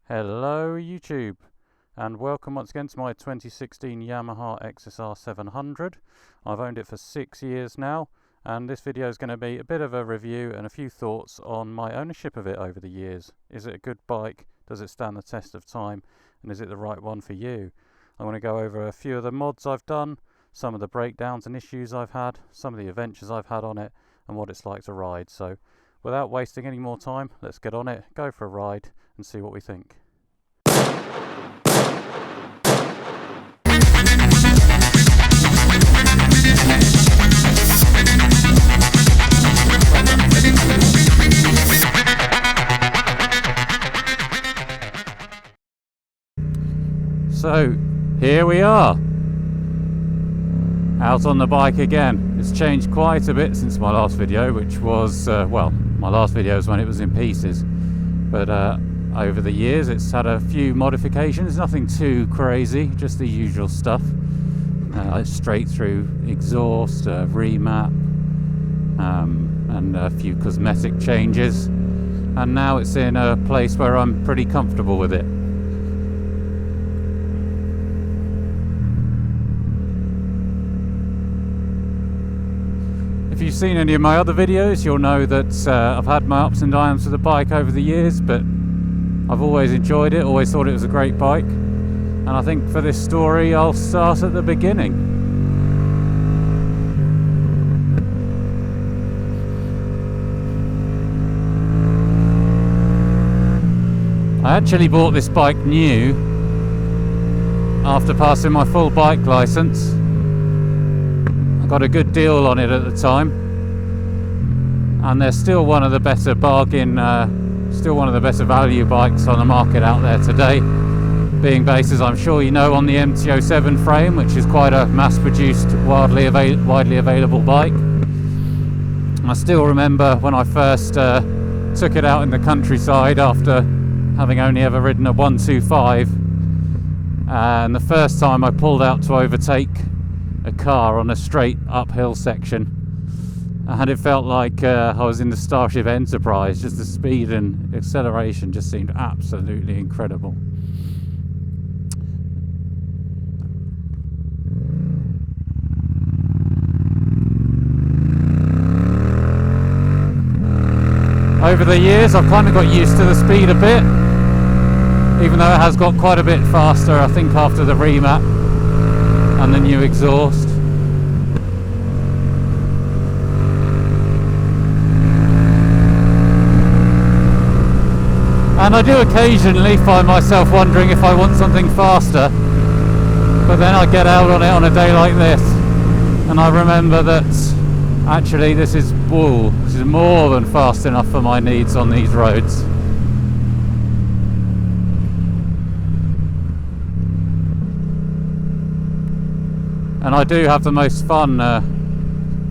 Hello YouTube, and welcome once again to my 2016 Yamaha XSR700. I've owned it for 6 years now, and this video is going to be a bit of a review and a few thoughts on my ownership of it over the years. Is it a good bike? Does it stand the test of time? And is it the right one for you? I want to go over a few of the mods I've done, some of the breakdowns and issues I've had, some of the adventures I've had on it, and what it's like to ride. So without wasting any more time, let's get on it, go for a ride and see what we think. So here we are, out on the bike again. It's changed quite a bit since my last video, which was, my last video was when it was in pieces, but over the years it's had a few modifications, nothing too crazy, just the usual stuff. Straight through exhaust, remap, and a few cosmetic changes, and now it's in a place where I'm pretty comfortable with it. If you've seen any of my other videos, you'll know that I've had my ups and downs with the bike over the years, but I've always enjoyed it, always thought it was a great bike. And I think for this story, I'll start at the beginning. I actually bought this bike new after passing my full bike license. I got a good deal on it at the time, and they're still one of the better still one of the better value bikes on the market out there today, being based, as I'm sure you know, on the MT07 frame, which is quite a mass-produced, widely available bike. I still remember when I first took it out in the countryside after having only ever ridden a 125, and the first time I pulled out to overtake a car on a straight uphill section, and it felt like I was in the Starship Enterprise. Just the speed and acceleration just seemed absolutely incredible. Over the years I've kind of got used to the speed a bit, even though it has got quite a bit faster, I think, after the remap and the new exhaust. And I do occasionally find myself wondering if I want something faster, but then I get out on it on a day like this and I remember that actually this is more than fast enough for my needs on these roads. And I do have the most fun out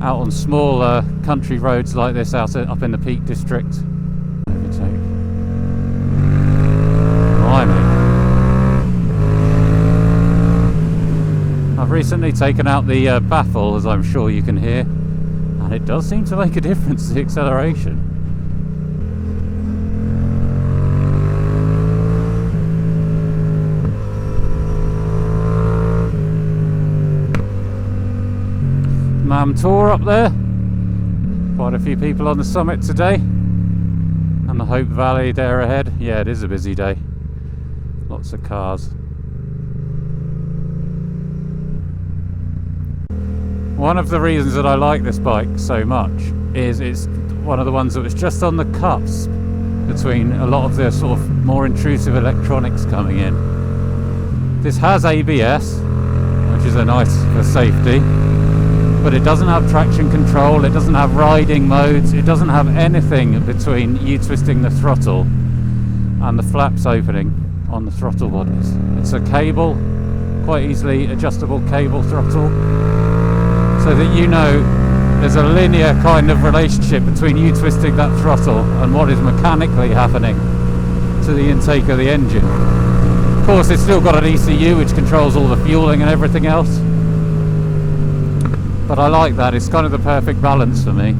on small country roads like this, up in the Peak District. I've recently taken out the baffle, as I'm sure you can hear, and it does seem to make a difference to the acceleration. Mam Tour up there, quite a few people on the summit today, and the Hope Valley there ahead. Yeah, it is a busy day, lots of cars. One of the reasons that I like this bike so much is it's one of the ones that was just on the cusp between a lot of the sort of more intrusive electronics coming in. This has ABS, which is a nice for safety, but it doesn't have traction control, it doesn't have riding modes, it doesn't have anything between you twisting the throttle and the flaps opening on the throttle bodies. It's a cable, quite easily adjustable cable throttle, so that you know there's a linear kind of relationship between you twisting that throttle and what is mechanically happening to the intake of the engine. Of course, it's still got an ECU which controls all the fueling and everything else, but I like that. It's kind of the perfect balance for me.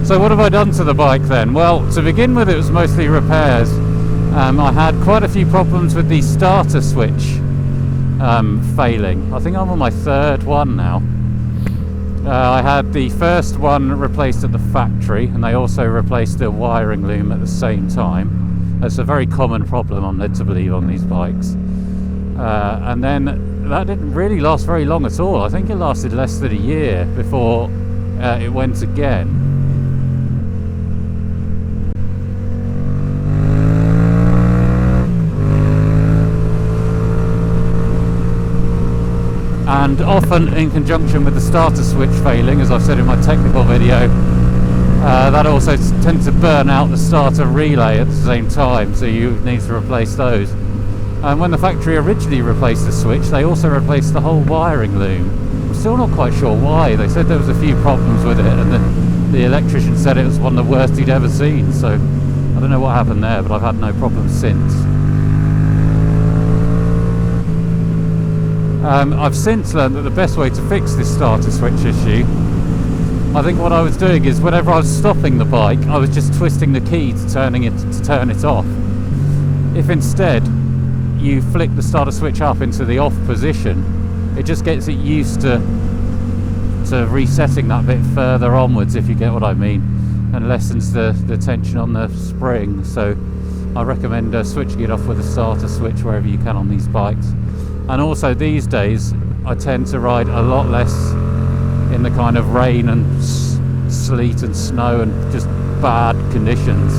So what have I done to the bike then? Well, to begin with, it was mostly repairs. I had quite a few problems with the starter switch failing. I think I'm on my third one now. I had the first one replaced at the factory, and they also replaced the wiring loom at the same time. That's a very common problem, I'm led to believe, on these bikes. And then that didn't really last very long at all. I think it lasted less than a year before it went again. And often in conjunction with the starter switch failing, as I've said in my technical video, that also tends to burn out the starter relay at the same time, so you need to replace those. And when the factory originally replaced the switch, they also replaced the whole wiring loom. I'm still not quite sure why. They said there was a few problems with it, and then the electrician said it was one of the worst he'd ever seen, so I don't know what happened there, but I've had no problems since. I've since learned that the best way to fix this starter switch issue, I think what I was doing is whenever I was stopping the bike, I was just twisting the key to turn it off. If instead you flick the starter switch up into the off position, it just gets it used to resetting that bit further onwards, if you get what I mean, and lessens the tension on the spring. So I recommend switching it off with a starter switch wherever you can on these bikes. And also these days I tend to ride a lot less in the kind of rain and sleet and snow and just bad conditions,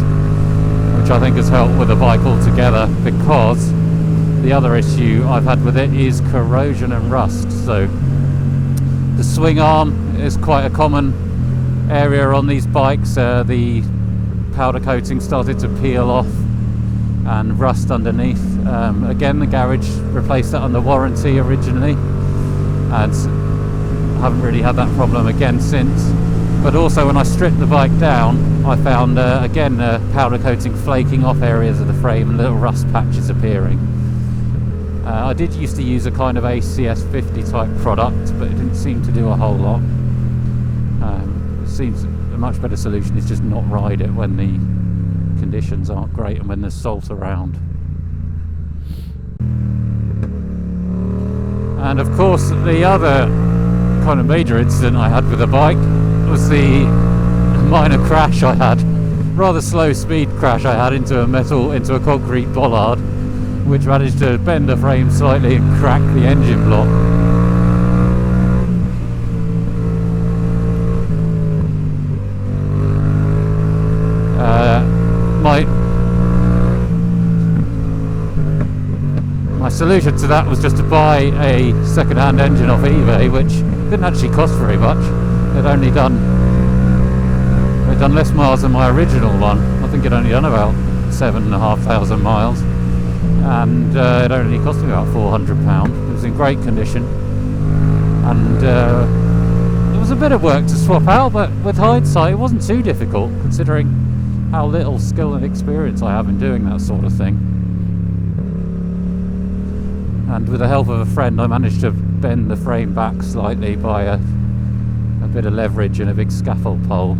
which I think has helped with the bike altogether, because the other issue I've had with it is corrosion and rust. So the swing arm is quite a common area on these bikes. The powder coating started to peel off and rust underneath. Again, the garage replaced that under warranty originally, and haven't really had that problem again since. But also when I stripped the bike down, I found again powder coating flaking off areas of the frame and little rust patches appearing. I did used to use a kind of ACS50 type product, but it didn't seem to do a whole lot. It seems a much better solution is just not ride it when the conditions aren't great and when there's salt around. And of course the other kind of major incident I had with the bike was the minor crash I had, rather slow speed crash I had into a concrete bollard, which managed to bend the frame slightly and crack the engine block. My solution to that was just to buy a second-hand engine off eBay, which didn't actually cost very much. It only done less miles than my original one. I think it only done about 7,500 miles, and it only cost me about £400. It was in great condition, and it was a bit of work to swap out, but with hindsight it wasn't too difficult, considering how little skill and experience I have in doing that sort of thing. And with the help of a friend, I managed to bend the frame back slightly by a bit of leverage and a big scaffold pole.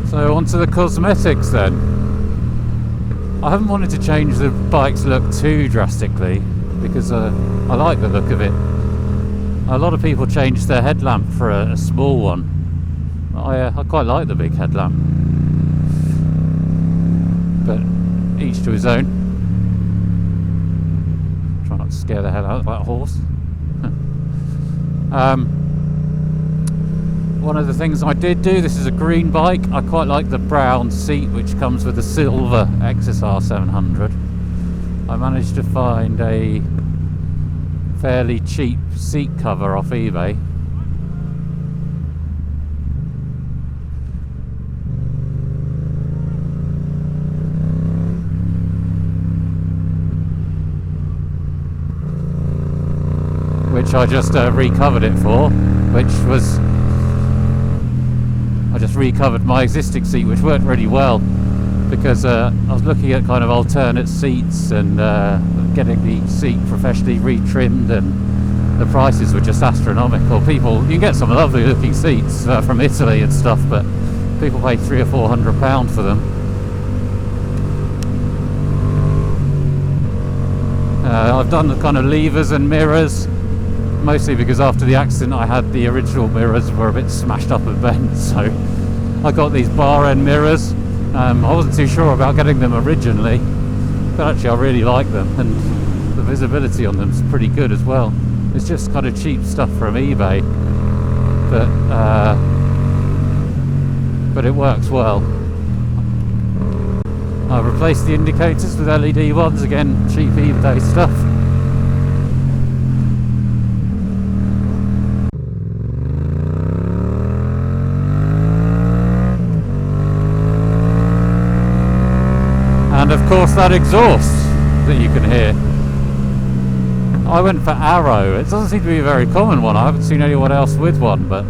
So on to the cosmetics then. I haven't wanted to change the bike's look too drastically, because I like the look of it. A lot of people change their headlamp for a small one. I quite like the big headlamp, but each to his own. Try not to scare the hell out of that horse. One of the things I did do, this is a green bike, I quite like the brown seat which comes with the silver XSR700. I managed to find a fairly cheap seat cover off eBay. Which I just recovered it for, which was, I just recovered my existing seat, which worked really well, because I was looking at kind of alternate seats and getting the seat professionally retrimmed and the prices were just astronomical. You can get some lovely looking seats from Italy and stuff, but people pay £300 or £400 for them. I've done the kind of levers and mirrors, mostly because after the accident I had the original mirrors were a bit smashed up and bent, so I got these bar end mirrors. I wasn't too sure about getting them originally, but actually I really like them, and the visibility on them is pretty good as well. It's just kind of cheap stuff from eBay, but it works well. I've replaced the indicators with LED ones, again, cheap eBay stuff. And of course that exhaust that you can hear. I went for Arrow. It doesn't seem to be a very common one. I haven't seen anyone else with one, but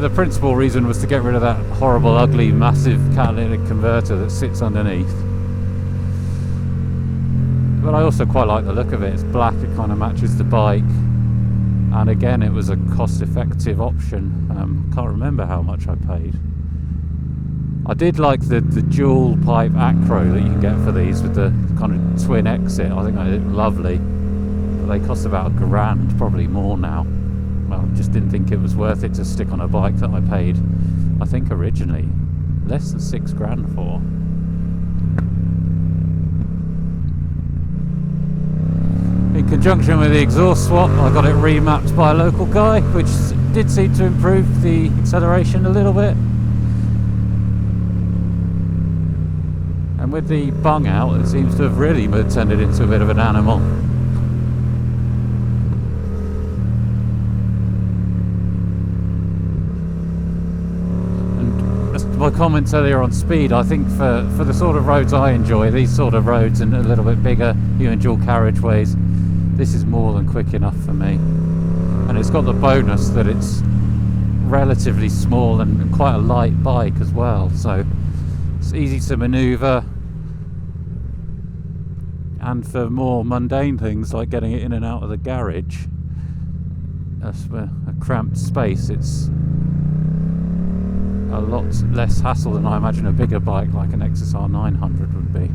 the principal reason was to get rid of that horrible, ugly, massive catalytic converter that sits underneath. But I also quite like the look of it. It's black, it kind of matches the bike, and again it was a cost-effective option. Can't remember how much I paid. I did like the dual pipe acro that you can get for these with the kind of twin exit. I think they look lovely, but they cost about £1,000, probably more now. I just didn't think it was worth it to stick on a bike that I paid, I think originally, less than £6,000 for. In conjunction with the exhaust swap, I got it remapped by a local guy, which did seem to improve the acceleration a little bit. And with the bung out, it seems to have really turned it into a bit of an animal. My comments earlier on speed, I think for the sort of roads I enjoy, these sort of roads and a little bit bigger, even dual carriageways, this is more than quick enough for me. And it's got the bonus that it's relatively small and quite a light bike as well, so it's easy to manoeuvre. And for more mundane things like getting it in and out of the garage, that's a cramped space, it's a lot less hassle than I imagine a bigger bike like an XSR700 would be.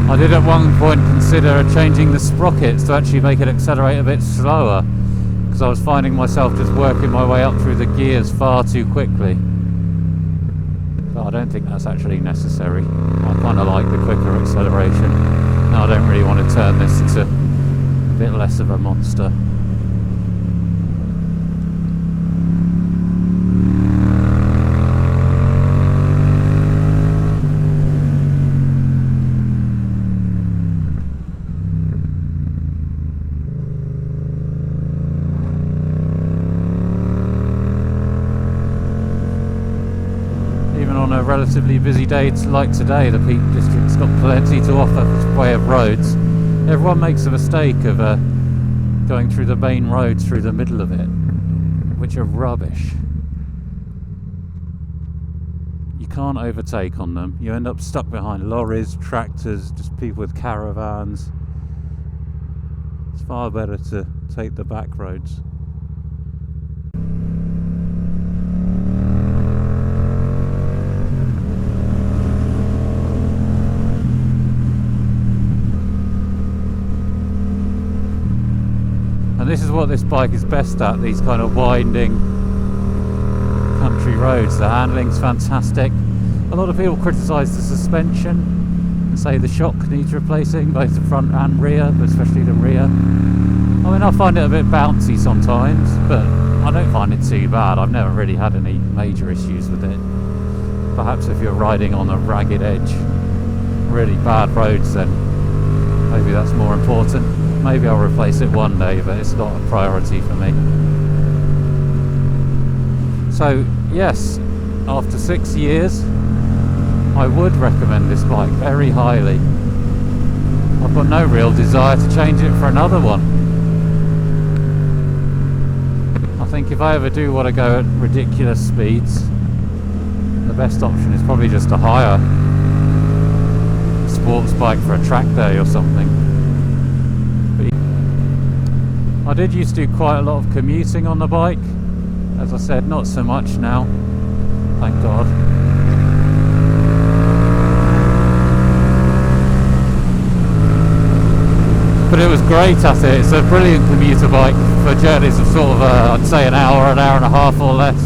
I did at one point consider changing the sprockets to actually make it accelerate a bit slower, because I was finding myself just working my way up through the gears far too quickly. But I don't think that's actually necessary. I kind of like the quicker acceleration. No, I don't really want to turn this into a bit less of a monster. On a relatively busy day like today, the Peak District's got plenty to offer for way of roads. Everyone makes a mistake of going through the main roads through the middle of it, which are rubbish. You can't overtake on them. You end up stuck behind lorries, tractors, just people with caravans. It's far better to take the back roads. And this is what this bike is best at, these kind of winding country roads. The handling's fantastic. A lot of people criticise the suspension and say the shock needs replacing, both the front and rear, but especially the rear. I mean, I find it a bit bouncy sometimes, but I don't find it too bad. I've never really had any major issues with it. Perhaps if you're riding on a ragged edge, really bad roads, then maybe that's more important. Maybe I'll replace it one day, but it's not a priority for me. So yes, after 6 years, I would recommend this bike very highly. I've got no real desire to change it for another one. I think if I ever do want to go at ridiculous speeds, the best option is probably just to hire a sports bike for a track day or something. But I did used to do quite a lot of commuting on the bike. As I said, not so much now, thank God. But it was great at it. It's a brilliant commuter bike for journeys of sort of, I'd say an hour and a half or less.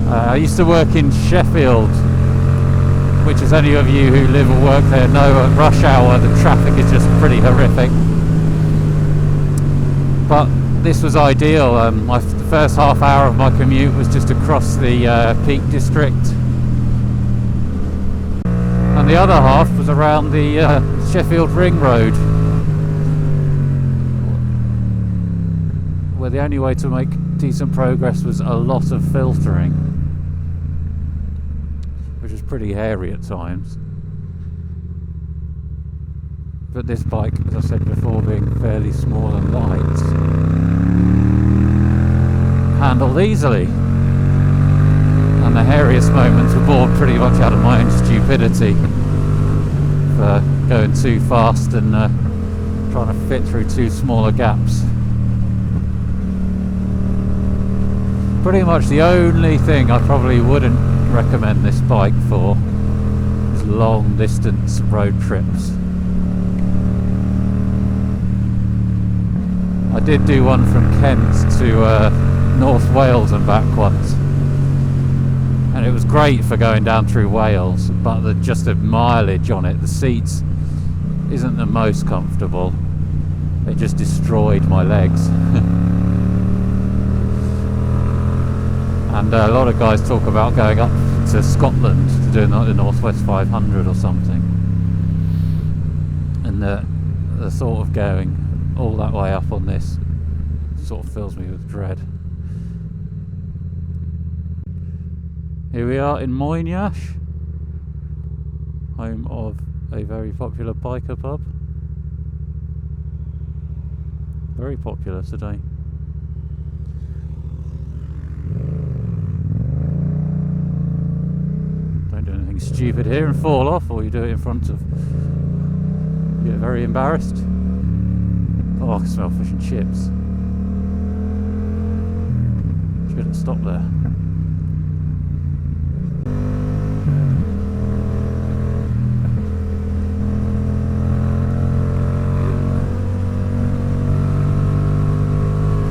I used to work in Sheffield, which as any of you who live or work there know, at rush hour the traffic is just pretty horrific. But this was ideal. The first half hour of my commute was just across the Peak District, and the other half was around the Sheffield Ring Road, where the only way to make decent progress was a lot of filtering, which was pretty hairy at times. But this bike, as I said before, being fairly small and light, handled easily. And the hairiest moments were born pretty much out of my own stupidity for going too fast and trying to fit through too smaller gaps. Pretty much the only thing I probably wouldn't recommend this bike for is long distance road trips. I did do one from Kent to North Wales and back once, and it was great for going down through Wales, but just the mileage on it, the seats isn't the most comfortable. It just destroyed my legs. And a lot of guys talk about going up to Scotland to do the Northwest 500 or something, and the thought of going all that way up on this sort of fills me with dread. Here we are in Moyniash, home of a very popular biker pub. Very popular today. Don't do anything stupid here and fall off, or you do it in front of... You get very embarrassed. Oh, I can smell fish and chips. Shouldn't stop there.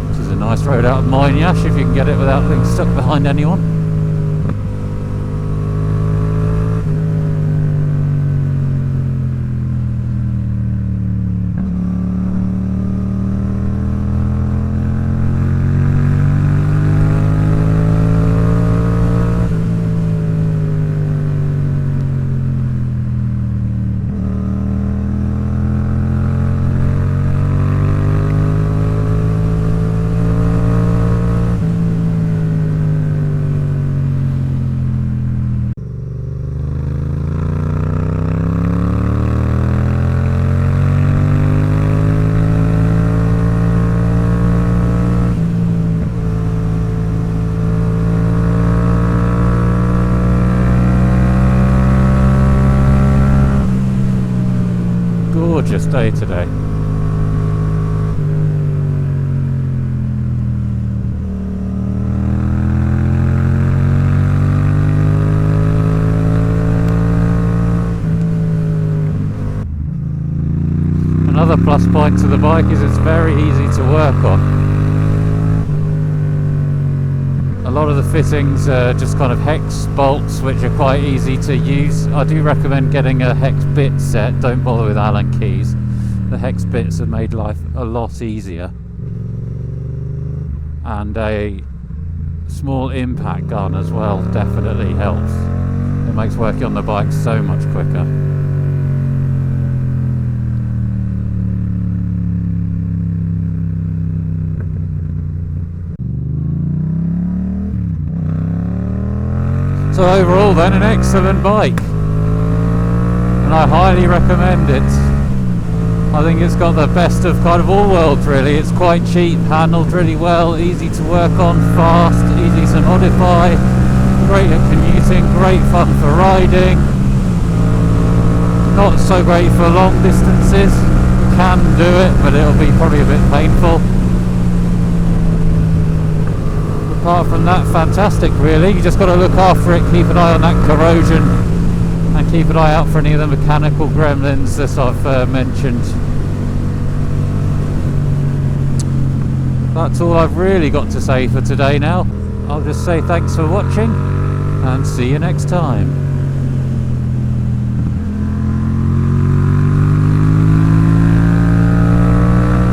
This is a nice road out of Moyniash if you can get it without being stuck behind anyone. Gorgeous day today. Another plus point to the bike is it's very easy to work on. A lot of the fittings are just kind of hex bolts, which are quite easy to use. I do recommend getting a hex bit set, don't bother with Allen keys. The hex bits have made life a lot easier. And a small impact gun as well definitely helps. It makes working on the bike so much quicker. So overall then, an excellent bike, and I highly recommend it. I think it's got the best of kind of all worlds really. It's quite cheap, handled really well, easy to work on, fast, easy to modify, great at commuting, great fun for riding, not so great for long distances. Can do it, but it'll be probably a bit painful. Apart from that, fantastic really. You just got to look after it, keep an eye on that corrosion, and keep an eye out for any of the mechanical gremlins that I've mentioned. That's all I've really got to say for today now. I'll just say thanks for watching and see you next time.